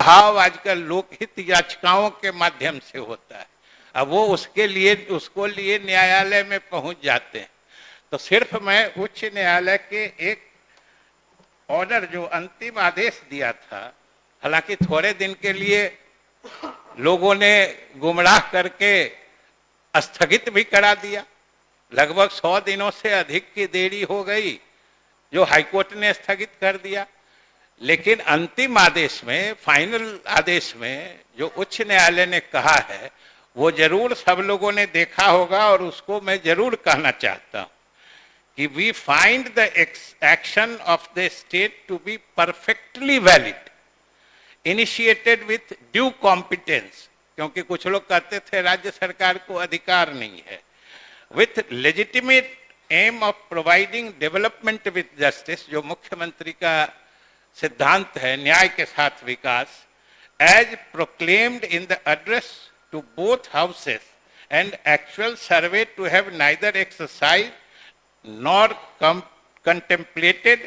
बहाव आजकल लोकहित याचिकाओं के माध्यम से होता है। अब वो उसको लिए न्यायालय में पहुंच जाते हैं। तो सिर्फ मैं उच्च न्यायालय के एक ऑर्डर जो अंतिम आदेश दिया था, हालांकि थोड़े दिन के लिए लोगों ने गुमराह करके स्थगित भी करा दिया, लगभग 100 दिनों से अधिक की देरी हो गई जो हाईकोर्ट ने स्थगित कर दिया। लेकिन अंतिम आदेश में, फाइनल आदेश में जो उच्च न्यायालय ने कहा है वो जरूर सब लोगों ने देखा होगा और उसको मैं जरूर कहना चाहता हूं कि we find the action of the state to be perfectly valid, initiated with due competence, क्योंकि कुछ लोग कहते थे राज्य सरकार को अधिकार नहीं है, with legitimate aim of providing development with justice, जो मुख्यमंत्री का सिद्धांत है, न्याय के साथ विकास, as proclaimed in the address to both houses and actual survey to have neither exercise nor contemplated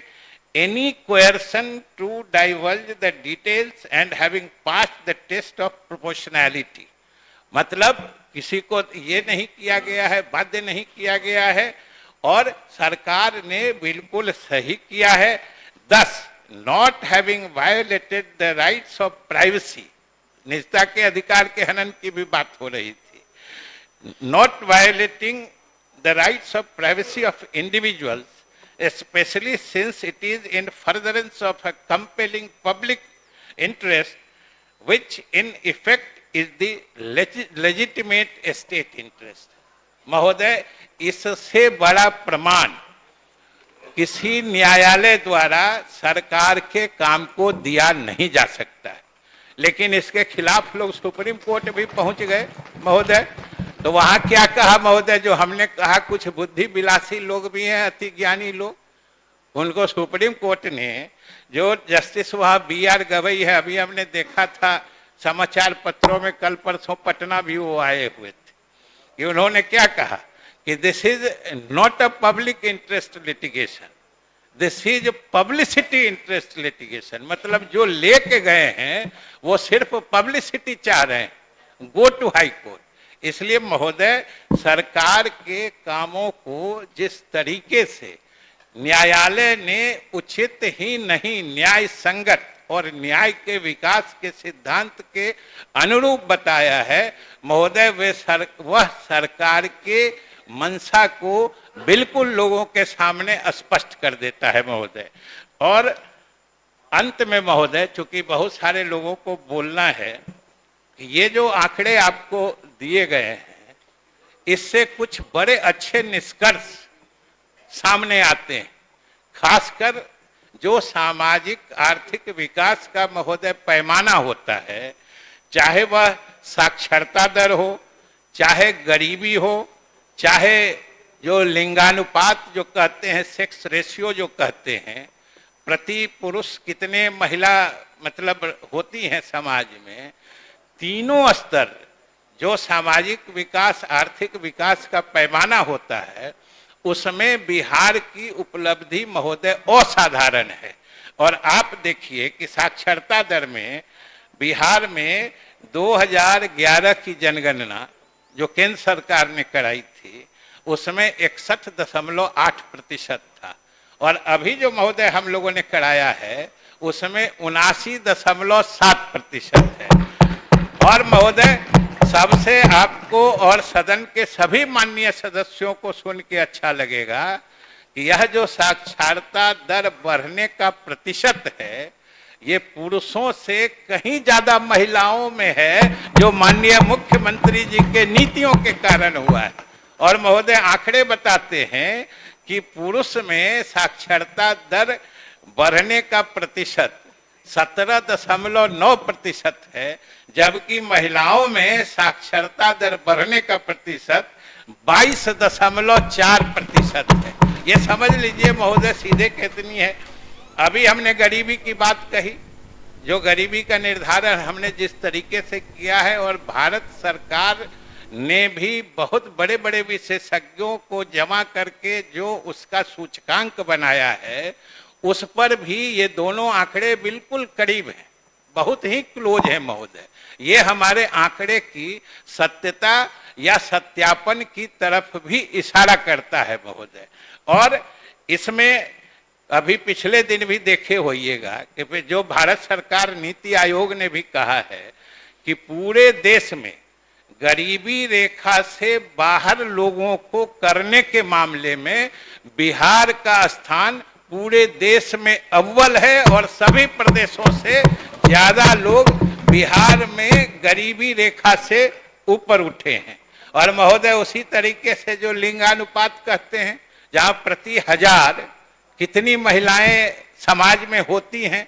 any coercion to divulge the details and having passed the test of proportionality। मतलब किसी को ये नहीं किया गया है, बाध्य नहीं किया गया है और सरकार ने बिल्कुल सही किया है। Thus, not having violated the rights of privacy, निजता के अधिकार के हनन की भी बात हो रही थी, not violating the rights of privacy of individuals, especially since it is in furtherance of a compelling public interest, which in effect is the legitimate state interest। महोदय, इससे बड़ा प्रमाण किसी न्यायालय द्वारा सरकार के काम को दिया नहीं जा सकता है। लेकिन इसके खिलाफ लोग सुप्रीम कोर्ट भी पहुंच गए महोदय। तो वहां क्या कहा महोदय, जो हमने कहा कुछ बुद्धि विलासी लोग भी हैं, अति ज्ञानी लोग, उनको सुप्रीम कोर्ट ने, जो जस्टिस वहां BR गवई है, अभी हमने देखा था समाचार पत्रों में, कल परसों पटना भी वो आए हुए थे, कि उन्होंने क्या कहा कि this is not a public interest litigation, this is publicity interest litigation. मतलब जो लेके गए हैं वो सिर्फ पब्लिसिटी चाह रहे हैं, गो टू हाई कोर्ट। इसलिए महोदय, सरकार के कामों को जिस तरीके से न्यायालय ने उचित ही नहीं, न्याय संगत और न्याय के विकास के सिद्धांत के अनुरूप बताया है महोदय, वह सरकार के मंशा को बिल्कुल लोगों के सामने स्पष्ट कर देता है महोदय। और अंत में महोदय, चूंकि बहुत सारे लोगों को बोलना है, ये जो आंकड़े आपको दिए गए हैं इससे कुछ बड़े अच्छे निष्कर्ष सामने आते हैं, खासकर जो सामाजिक आर्थिक विकास का महोदय पैमाना होता है, चाहे वह साक्षरता दर हो, चाहे गरीबी हो, चाहे जो लिंगानुपात जो कहते हैं, सेक्स रेशियो जो कहते हैं, प्रति पुरुष कितने महिला मतलब होती हैं समाज में, तीनों स्तर जो सामाजिक विकास आर्थिक विकास का पैमाना होता है उसमें बिहार की उपलब्धि महोदय असाधारण है। और आप देखिए कि साक्षरता दर में बिहार में 2011 की जनगणना जो केंद्र सरकार ने कराई थी उसमें 61.8% था, और अभी जो महोदय हम लोगों ने कराया है उसमें 79.7% है। और महोदय, सबसे आपको और सदन के सभी माननीय सदस्यों को सुन के अच्छा लगेगा कि यह जो साक्षरता दर बढ़ने का प्रतिशत है ये पुरुषों से कहीं ज्यादा महिलाओं में है, जो माननीय मुख्यमंत्री जी के नीतियों के कारण हुआ है। और महोदय, आंकड़े बताते हैं कि पुरुष में साक्षरता दर बढ़ने का प्रतिशत 17.9% है, जबकि महिलाओं में साक्षरता दर बढ़ने का प्रतिशत 22.4% है। ये समझ लीजिए महोदय सीधे कितनी है। अभी हमने गरीबी की बात कही, जो गरीबी का निर्धारण हमने जिस तरीके से किया है, और भारत सरकार ने भी बहुत बड़े बड़े विशेषज्ञों को जमा करके जो उसका सूचकांक बनाया है, उस पर भी ये दोनों आंकड़े बिल्कुल करीब हैं, बहुत ही क्लोज है महोदय। ये हमारे आंकड़े की सत्यता या सत्यापन की तरफ भी इशारा करता है महोदय। और इसमें अभी पिछले दिन भी देखे होइएगा कि जो भारत सरकार नीति आयोग ने भी कहा है कि पूरे देश में गरीबी रेखा से बाहर लोगों को करने के मामले में बिहार का स्थान पूरे देश में अव्वल है और सभी प्रदेशों से ज्यादा लोग बिहार में गरीबी रेखा से ऊपर उठे हैं। और महोदय उसी तरीके से जो लिंगानुपात कहते हैं, जहां प्रति हजार कितनी महिलाएं समाज में होती हैं,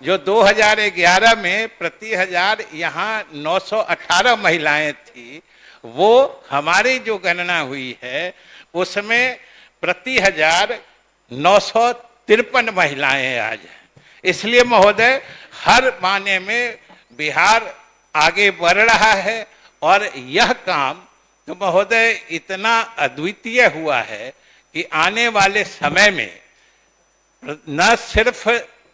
जो 2011 में प्रति हजार यहाँ 918 महिलाएं थी, वो हमारी जो गणना हुई है उसमें प्रति हजार 953 महिलाएं आज हैं। इसलिए महोदय हर मायने में बिहार आगे बढ़ रहा है। और यह काम तो महोदय इतना अद्वितीय हुआ है कि आने वाले समय में न सिर्फ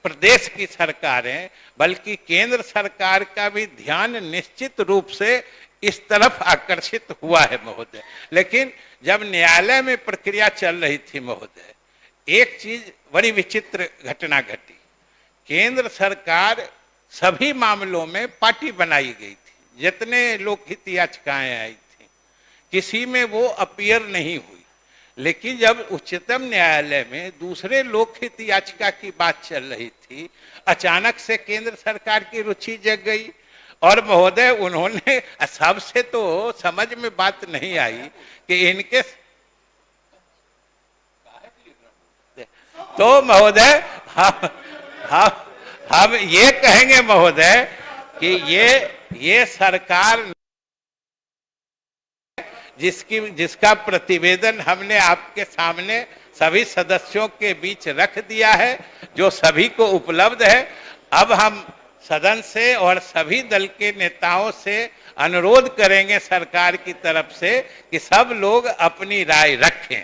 प्रदेश की सरकारें बल्कि केंद्र सरकार का भी ध्यान निश्चित रूप से इस तरफ आकर्षित हुआ है महोदय। लेकिन जब न्यायालय में प्रक्रिया चल रही थी महोदय, एक चीज बड़ी विचित्र घटना घटी। केंद्र सरकार सभी मामलों में पार्टी बनाई गई थी, जितने लोकहित याचिकाएं आई थी किसी में वो अपीयर नहीं हुई। लेकिन जब उच्चतम न्यायालय में दूसरे लोकहित याचिका की बात चल रही थी, अचानक से केंद्र सरकार की रुचि जग गई। और महोदय उन्होंने, सबसे तो समझ में बात नहीं आई कि इनके, तो महोदय हम ये कहेंगे महोदय कि ये सरकार जिसका प्रतिवेदन हमने आपके सामने सभी सदस्यों के बीच रख दिया है, जो सभी को उपलब्ध है। अब हम सदन से और सभी दल के नेताओं से अनुरोध करेंगे सरकार की तरफ से कि सब लोग अपनी राय रखें।